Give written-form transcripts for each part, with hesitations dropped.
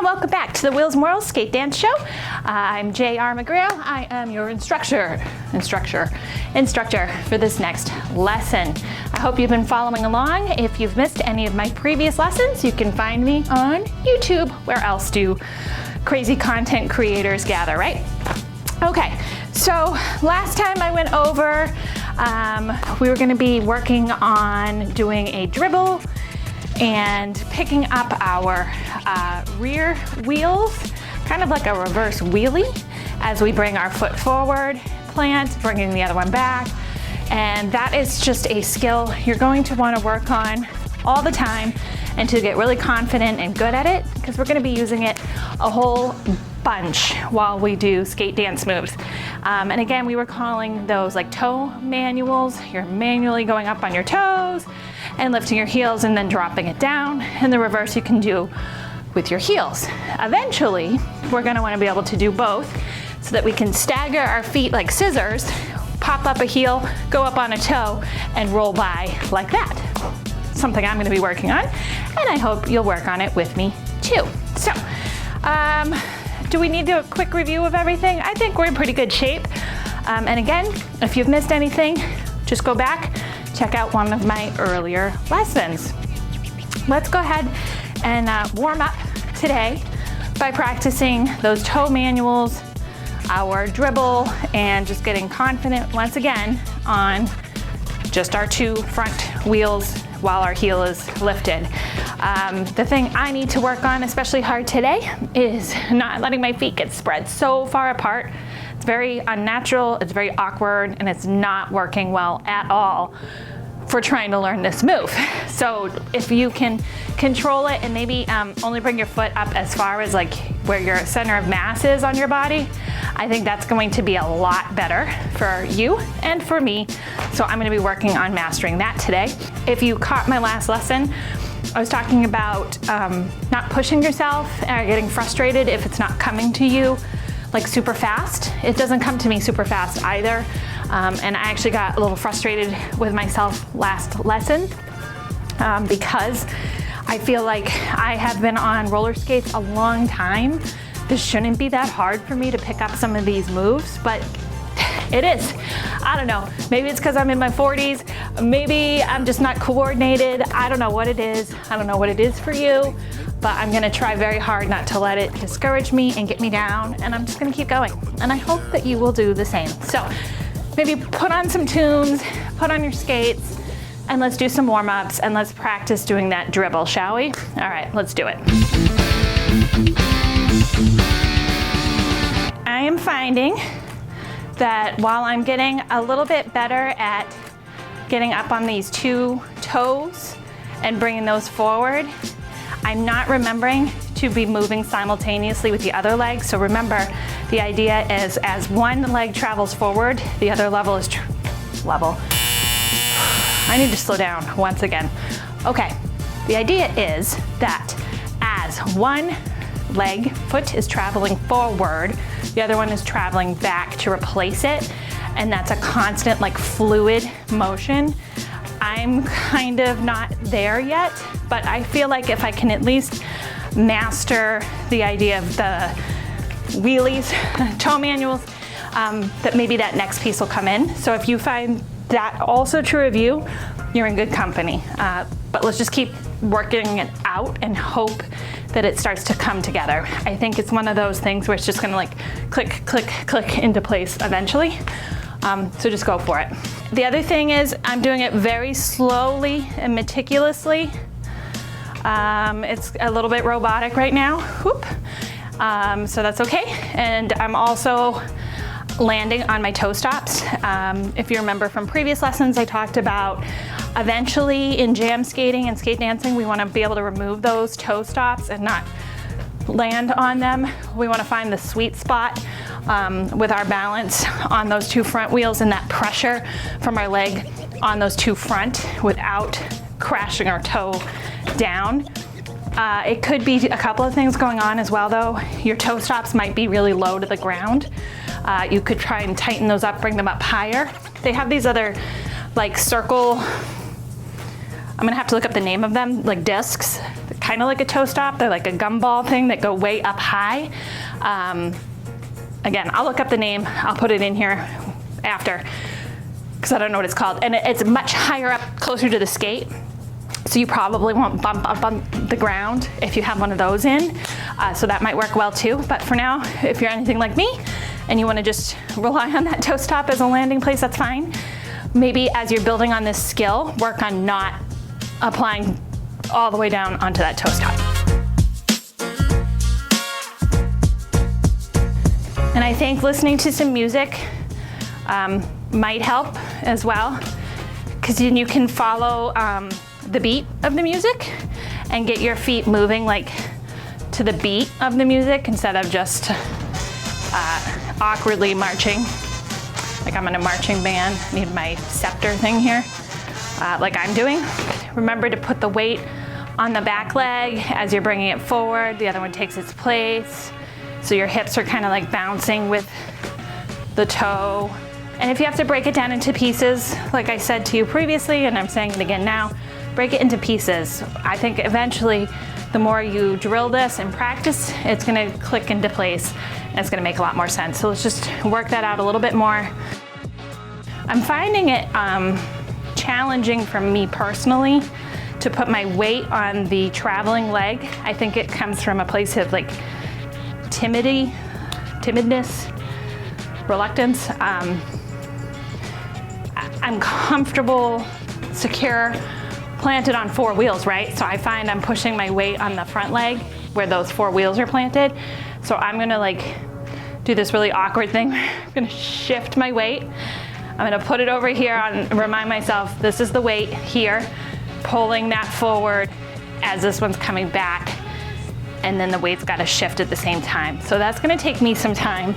welcome back to the Whirls and Whirls Skate Dance Show. I'm J.R. McGrail. I am your instructor for this next lesson. I hope you've been following along. If you've missed any of my previous lessons, you can find me on YouTube. Where else do crazy content creators gather, right? Okay, so last time I went over, we were going to be working on doing a dribble and picking up our rear wheels, kind of like a reverse wheelie, as we bring our foot forward, plant, bringing the other one back. And that is just a skill you're going to want to work on all the time and to get really confident and good at it, because we're going to be using it a whole bunch while we do skate dance moves. And again, we were calling those like toe manuals. You're manually going up on your toes and lifting your heels and then dropping it down. And the reverse you can do with your heels. Eventually, we're going to want to be able to do both so that we can stagger our feet like scissors, pop up a heel, go up on a toe, and roll by like that. Something I'm going to be working on, and I hope you'll work on it with me too. So, do we need to do a quick review of everything? I think we're in pretty good shape. And again, if you've missed anything, just go back, check out one of my earlier lessons. Let's go ahead and warm up today by practicing those toe manuals, our dribble, and just getting confident once again on just our two front wheels while our heel is lifted. The thing I need to work on especially hard today is not letting my feet get spread so far apart. It's very unnatural, it's very awkward, and it's not working well at all for trying to learn this move. So if you can control it and maybe only bring your foot up as far as like where your center of mass is on your body, I think that's going to be a lot better for you and for me. So I'm gonna be working on mastering that today. If you caught my last lesson, I was talking about not pushing yourself or getting frustrated if it's not coming to you like super fast. It doesn't come to me super fast either. And I actually got a little frustrated with myself last lesson because I feel like I have been on roller skates a long time. This shouldn't be that hard for me to pick up some of these moves, but it is. I don't know. Maybe it's because I'm in my 40s. Maybe I'm just not coordinated. I don't know what it is. I don't know what it is for you, but I'm gonna try very hard not to let it discourage me and get me down, and I'm just gonna keep going. And I hope that you will do the same. So maybe put on some tunes, put on your skates, and let's do some warm-ups, and let's practice doing that dribble, shall we? All right, let's do it. I am finding that while I'm getting a little bit better at getting up on these two toes and bringing those forward, I'm not remembering to be moving simultaneously with the other leg. So remember, the idea is as one leg travels forward, the other level is level. I need to slow down once again. Okay, the idea is that as one leg, foot is traveling forward, the other one is traveling back to replace it, and that's a constant like fluid motion. I'm kind of not there yet, but I feel like if I can at least master the idea of the wheelies, toe manuals, that maybe that next piece will come in. So if you find that also true of you, you're in good company. But let's just keep working it out and hope that it starts to come together. I think it's one of those things where it's just gonna like click, click, click into place eventually. So just go for it. The other thing is I'm doing it very slowly and meticulously. It's a little bit robotic right now. Whoop. So that's okay. And I'm also landing on my toe stops. If you remember from previous lessons, I talked about eventually in jam skating and skate dancing, we want to be able to remove those toe stops and not land on them. We want to find the sweet spot with our balance on those two front wheels and that pressure from our leg on those two front without crashing our toe down. It could be a couple of things going on as well though. Your toe stops might be really low to the ground. You could try and tighten those up, bring them up higher. They have these other like circle, I'm gonna have to look up the name of them, like discs, kind of like a toe stop. They're like a gumball thing that go way up high. Again, I'll look up the name. I'll put it in here after, because I don't know what it's called. And it's much higher up, closer to the skate. So you probably won't bump up on the ground if you have one of those in. So that might work well too. But for now, if you're anything like me and you want to just rely on that toe stop as a landing place, that's fine. Maybe as you're building on this skill, work on not applying all the way down onto that toe stop. And I think listening to some music might help as well, because then you can follow the beat of the music and get your feet moving like to the beat of the music instead of just awkwardly marching. Like I'm in a marching band, need my scepter thing here, like I'm doing. Remember to put the weight on the back leg as you're bringing it forward. The other one takes its place. So your hips are kind of like bouncing with the toe. And if you have to break it down into pieces, like I said to you previously, and I'm saying it again now, break it into pieces. I think eventually the more you drill this and practice, it's gonna click into place and it's gonna make a lot more sense. So let's just work that out a little bit more. I'm finding it challenging for me personally to put my weight on the traveling leg. I think it comes from a place of like timidness, reluctance. I'm comfortable, secure, planted on 4 wheels, right? So I find I'm pushing my weight on the front leg where those 4 wheels are planted. So I'm gonna like do this really awkward thing. I'm gonna shift my weight. I'm gonna put it over here and remind myself this is the weight here, pulling that forward as this one's coming back, and then the weight's gotta shift at the same time. So that's gonna take me some time.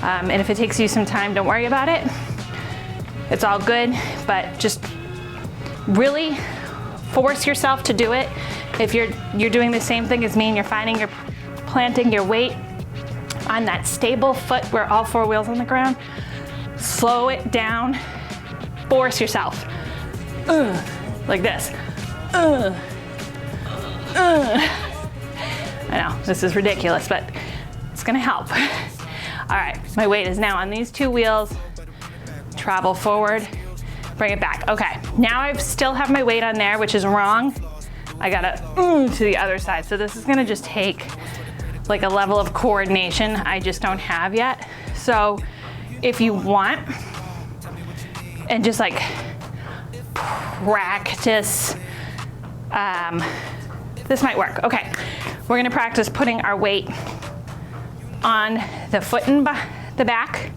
And if it takes you some time, don't worry about it. It's all good, but just really force yourself to do it. If you're doing the same thing as me and you're finding you're planting your weight on that stable foot where all 4 wheels on the ground, slow it down, force yourself. Like this. I know, this is ridiculous, but it's gonna help. All right, my weight is now on these 2 wheels. Travel forward, bring it back. Okay, now I still have my weight on there, which is wrong. I gotta to the other side. So this is gonna just take like a level of coordination I just don't have yet. So if you want, and just like practice, this might work. Okay, we're gonna practice putting our weight on the foot in the back.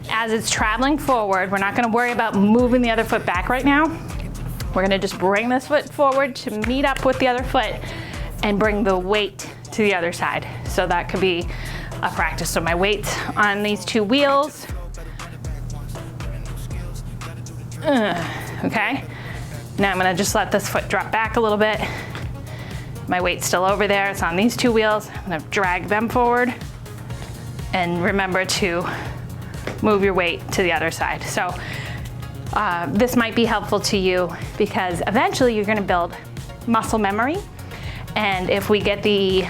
As it's traveling forward, we're not gonna worry about moving the other foot back right now. We're gonna just bring this foot forward to meet up with the other foot and bring the weight to the other side. So that could be a practice. So my weight's on these 2 wheels. Okay, now I'm gonna just let this foot drop back a little bit. My weight's still over there, it's on these 2 wheels. I'm gonna drag them forward. And remember to move your weight to the other side. So this might be helpful to you because eventually you're gonna build muscle memory. And if we get the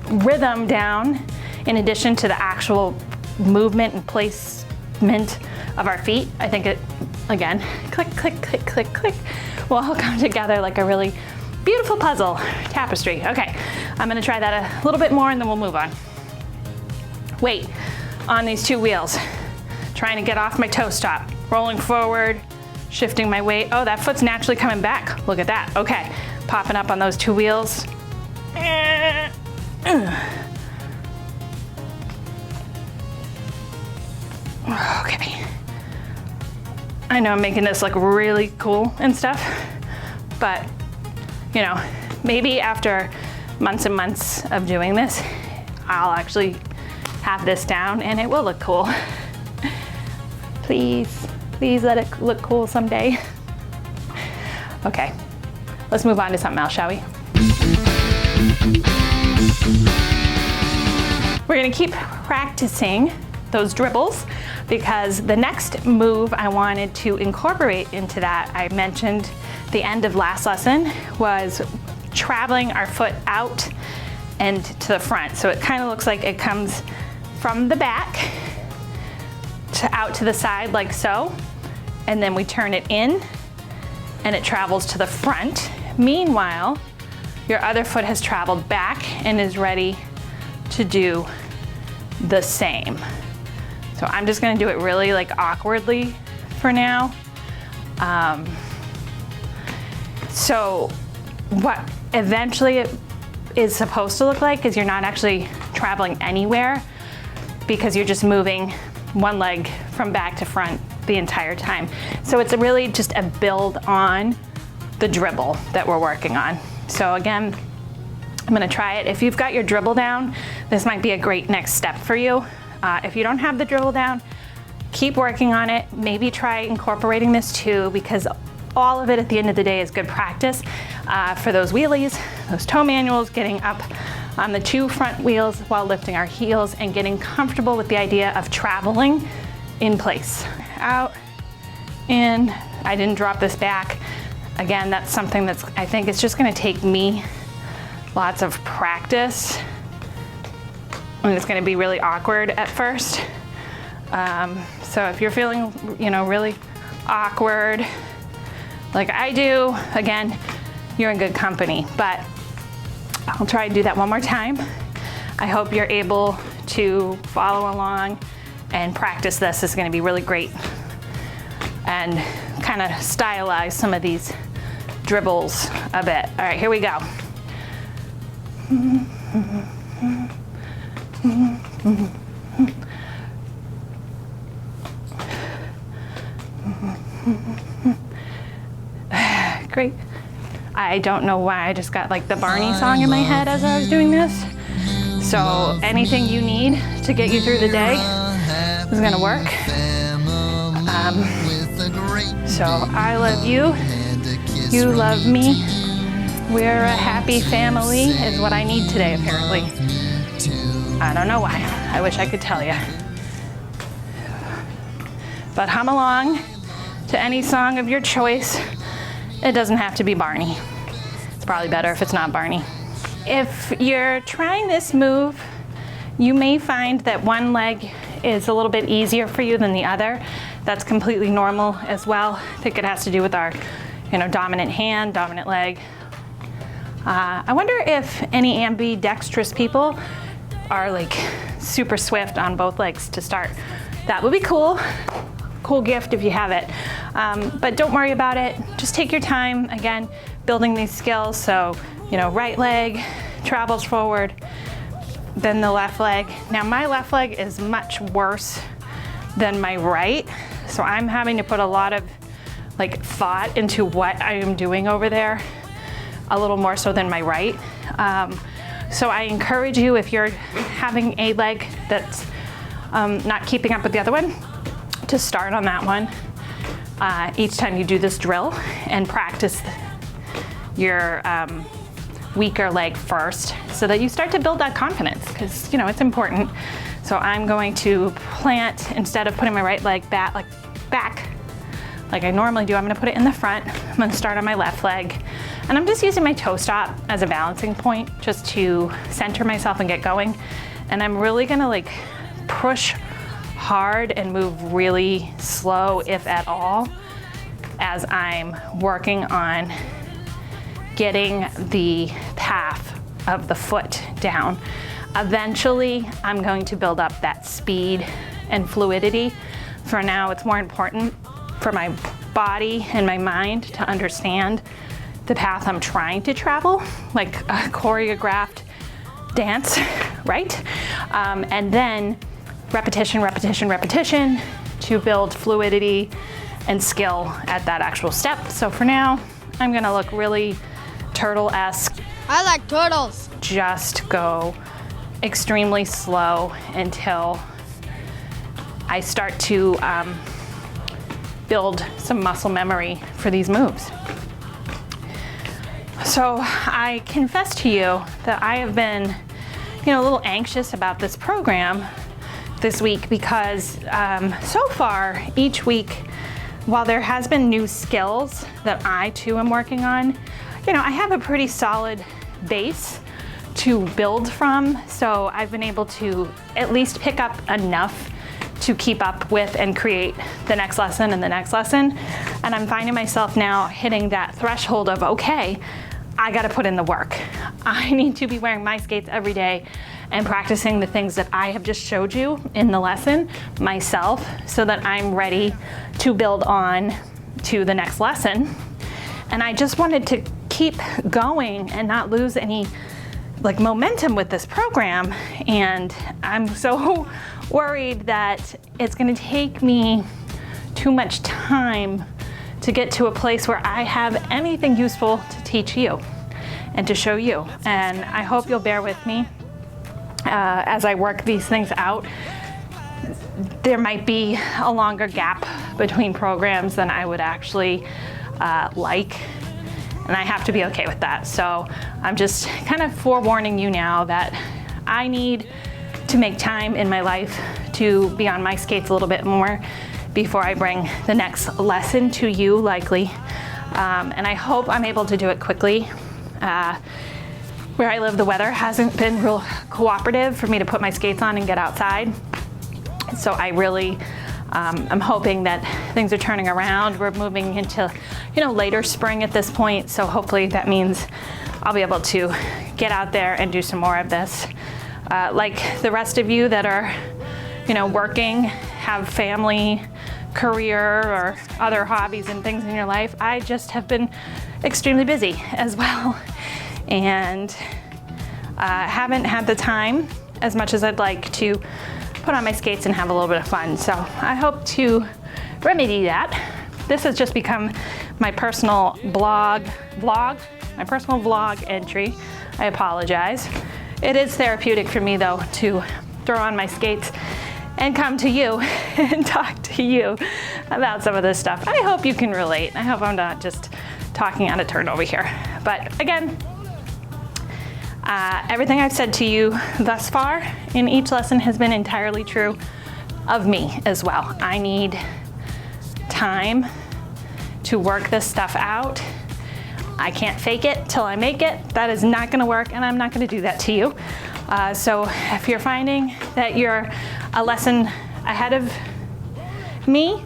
rhythm down, in addition to the actual movement and placement of our feet, I think it, again, click, click, click, click, click, will all come together like a really beautiful puzzle tapestry. Okay, I'm gonna try that a little bit more and then we'll move on. Weight on these 2 wheels. Trying to get off my toe stop, rolling forward, shifting my weight. Oh, that foot's naturally coming back. Look at that. Okay, popping up on those 2 wheels. Okay. I know I'm making this look really cool and stuff, but you know, maybe after months and months of doing this, I'll actually have this down and it will look cool. Please, please let it look cool someday. Okay, let's move on to something else, shall we? We're gonna keep practicing those dribbles because the next move I wanted to incorporate into that, I mentioned the end of last lesson, was traveling our foot out and to the front. So it kind of looks like it comes from the back to out to the side like so, and then we turn it in and it travels to the front. Meanwhile, your other foot has traveled back and is ready to do the same. So I'm just gonna do it really like awkwardly for now. So what eventually it is supposed to look like is you're not actually traveling anywhere because you're just moving one leg from back to front the entire time. So it's really just a build on the dribble that we're working on. So again, I'm gonna try it. If you've got your dribble down, this might be a great next step for you. If you don't have the dribble down, keep working on it. Maybe try incorporating this too, because all of it at the end of the day is good practice for those wheelies, those toe manuals, getting up on the 2 front wheels while lifting our heels and getting comfortable with the idea of traveling in place. Out, in, I didn't drop this back. Again, that's something that's, I think it's just gonna take me lots of practice. And it's gonna be really awkward at first. So if you're feeling, really awkward, like I do, again, you're in good company, but I'll try and do that one more time. I hope you're able to follow along and practice this. It's gonna be really great and kind of stylize some of these dribbles a bit. All right, here we go. Great. I don't know why I just got like the Barney song in my head as I was doing this. So anything you need to get you through the day is gonna work. So I love you, you love me. We're a happy family is what I need today apparently. I don't know why, I wish I could tell you. But hum along to any song of your choice. It doesn't have to be Barney. It's probably better if it's not Barney. If you're trying this move, you may find that one leg is a little bit easier for you than the other. That's completely normal as well. I think it has to do with our, dominant hand, dominant leg. I wonder if any ambidextrous people are like super swift on both legs to start. That would be cool. Cool gift if you have it. But don't worry about it. Just take your time, again, building these skills. So, right leg travels forward, then the left leg. Now my left leg is much worse than my right. So I'm having to put a lot of thought into what I am doing over there, a little more so than my right. So I encourage you, if you're having a leg that's not keeping up with the other one, to start on that one each time you do this drill and practice your weaker leg first so that you start to build that confidence, because it's important. So I'm going to plant, instead of putting my right leg back like I normally do, I'm gonna put it in the front. I'm gonna start on my left leg, and I'm just using my toe stop as a balancing point just to center myself and get going. And I'm really gonna push hard and move really slow, if at all, as I'm working on getting the path of the foot down. Eventually, I'm going to build up that speed and fluidity. For now, it's more important for my body and my mind to understand the path I'm trying to travel, like a choreographed dance, right? And then repetition, repetition, repetition to build fluidity and skill at that actual step. So for now, I'm gonna look really turtle-esque. I like turtles. Just go extremely slow until I start to build some muscle memory for these moves. So I confess to you that I have been, a little anxious about this program this week because so far each week, while there has been new skills that I too am working on, you know, I have a pretty solid base to build from, so I've been able to at least pick up enough to keep up with and create the next lesson and the next lesson. And I'm finding myself now hitting that threshold of, okay, I gotta put in the work. I need to be wearing my skates every day and practicing the things that I have just showed you in the lesson myself, so that I'm ready to build on to the next lesson. And I just wanted to keep going and not lose any like momentum with this program. And I'm so worried that it's gonna take me too much time to get to a place where I have anything useful to teach you and to show you. And I hope you'll bear with me as I work these things out. There might be a longer gap between programs than I would actually like, and I have to be okay with that. So I'm just kind of forewarning you now that I need to make time in my life to be on my skates a little bit more before I bring the next lesson to you, likely. And I hope I'm able to do it quickly. Where I live, the weather hasn't been real cooperative for me to put my skates on and get outside. So I really, I'm hoping that things are turning around. We're moving into, you know, later spring at this point. So hopefully that means I'll be able to get out there and do some more of this. Like the rest of you that are, you know, working, have family, career, or other hobbies and things in your life, I just have been extremely busy as well. And haven't had the time as much as I'd like to put on my skates and have a little bit of fun. So I hope to remedy that. This has just become my personal my personal vlog entry. I apologize. It is therapeutic for me though to throw on my skates and come to you and talk to you about some of this stuff. I hope you can relate. I hope I'm not just talking out of turn over here. But again, everything I've said to you thus far in each lesson has been entirely true of me as well. I need time to work this stuff out. I can't fake it till I make it. That is not gonna work, and I'm not gonna do that to you. So if you're finding that you're a lesson ahead of me,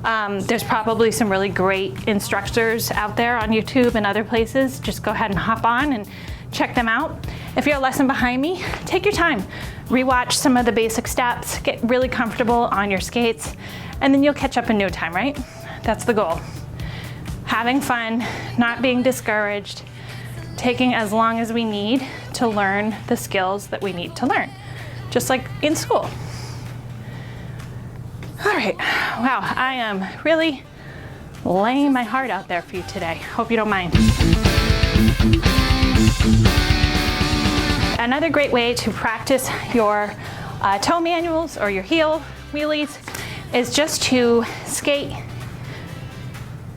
there's probably some really great instructors out there on YouTube and other places. Just go ahead and hop on and check them out. If you're a lesson behind me, take your time. Rewatch some of the basic steps, get really comfortable on your skates, and then you'll catch up in no time, right? That's the goal. Having fun, not being discouraged, taking as long as we need to learn the skills that we need to learn, just like in school. All right, wow, I am really laying my heart out there for you today. Hope you don't mind. Another great way to practice your toe manuals or your heel wheelies is just to skate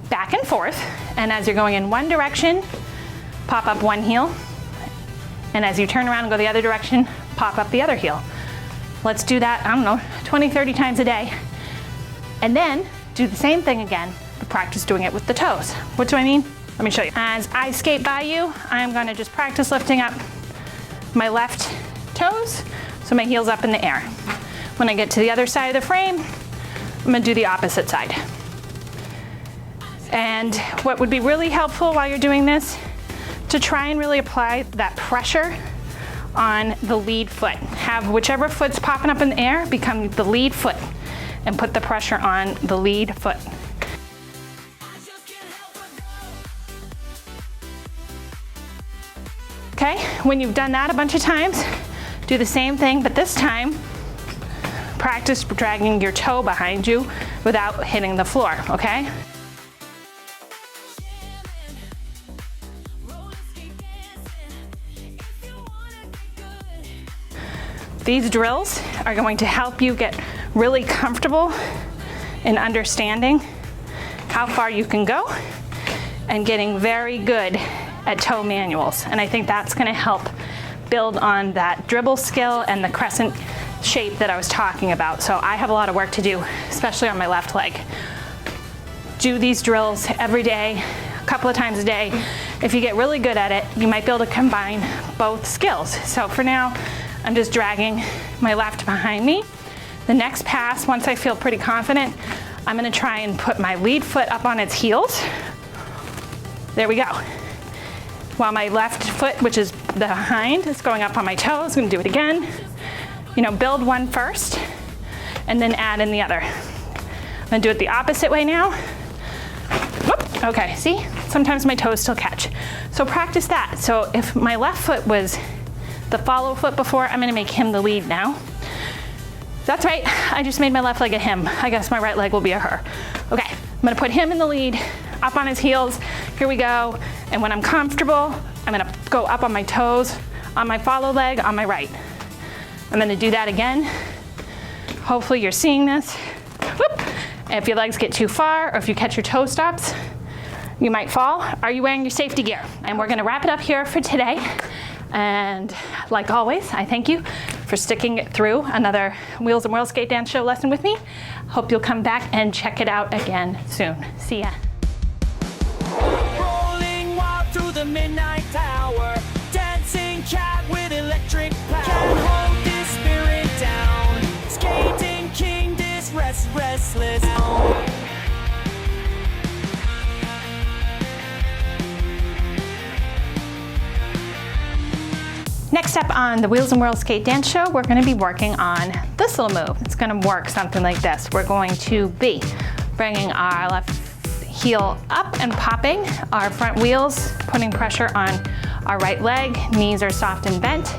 back and forth, and as you're going in one direction, pop up one heel, and as you turn around and go the other direction, pop up the other heel. Let's do that, I don't know, 20, 30 times a day. And then do the same thing again, but practice doing it with the toes. What do I mean? Let me show you. As I skate by you, I'm gonna just practice lifting up my left toes, so my heel's up in the air. When I get to the other side of the frame, I'm gonna do the opposite side. And what would be really helpful while you're doing this, to try and really apply that pressure on the lead foot. Have whichever foot's popping up in the air become the lead foot, and put the pressure on the lead foot. Okay, when you've done that a bunch of times, do the same thing, but this time, practice dragging your toe behind you without hitting the floor, okay? These drills are going to help you get really comfortable in understanding how far you can go and getting very good at toe manuals. And I think that's gonna help build on that dribble skill and the crescent shape that I was talking about. So I have a lot of work to do, especially on my left leg. Do these drills every day. a couple of times a day. If you get really good at it, you might be able to combine both skills. So for now, I'm just dragging my left behind me. The next pass, once I feel pretty confident, I'm gonna try and put my lead foot up on its heels. There we go. While my left foot, which is behind, is going up on my toes. I'm gonna do it again. You know, build one first and then add in the other. I'm gonna do it the opposite way now. Whoop, okay, see? Sometimes my toes still catch. So practice that. So if my left foot was the follow foot before, I'm gonna make him the lead now. That's right, I just made my left leg a him. I guess my right leg will be a her. Okay, I'm gonna put him in the lead, up on his heels. Here we go. And when I'm comfortable, I'm gonna go up on my toes, on my follow leg, on my right. I'm gonna do that again. Hopefully you're seeing this. Whoop. If your legs get too far, or if you catch your toe stops, you might fall. Are you wearing your safety gear? And we're gonna wrap it up here for today. And like always, I thank you for sticking it through another Wheels and Whirls skate dance show lesson with me. Hope you'll come back and check it out again soon. See ya. Rolling wild through the midnight tower, dancing cat with electric power. Can't hold this spirit down, skating king, this restless town. Next up on the Wheels and Whirls skate dance show, we're gonna be working on this little move. It's gonna work something like this. We're going to be bringing our left heel up and popping our front wheels, putting pressure on our right leg. Knees are soft and bent.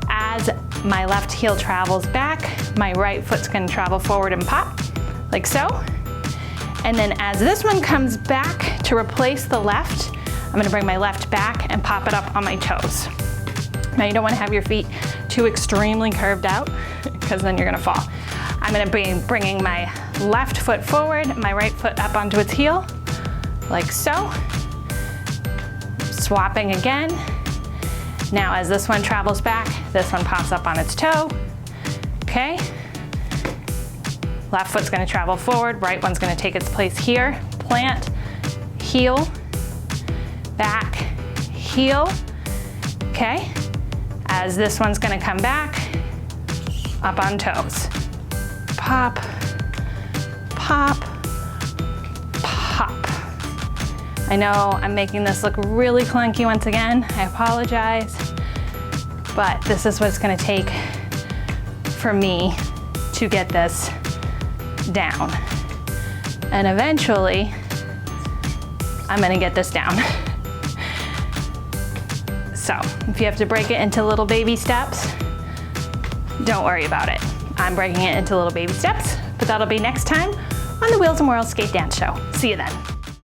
As my left heel travels back, my right foot's gonna travel forward and pop, like so. And then as this one comes back to replace the left, I'm gonna bring my left back and pop it up on my toes. Now you don't wanna have your feet too extremely curved out because then you're gonna fall. I'm gonna be bringing my left foot forward, my right foot up onto its heel, like so. Swapping again. Now as this one travels back, this one pops up on its toe, okay? Left foot's gonna travel forward, right one's gonna take its place here. Plant, heel, back, heel, okay? As this one's gonna come back, up on toes. Pop, pop, pop. I know I'm making this look really clunky once again. I apologize, but this is what it's gonna take for me to get this down. And eventually, I'm gonna get this down. So if you have to break it into little baby steps, don't worry about it. I'm breaking it into little baby steps, but that'll be next time on the Wheels and Whirls skate dance show. See you then.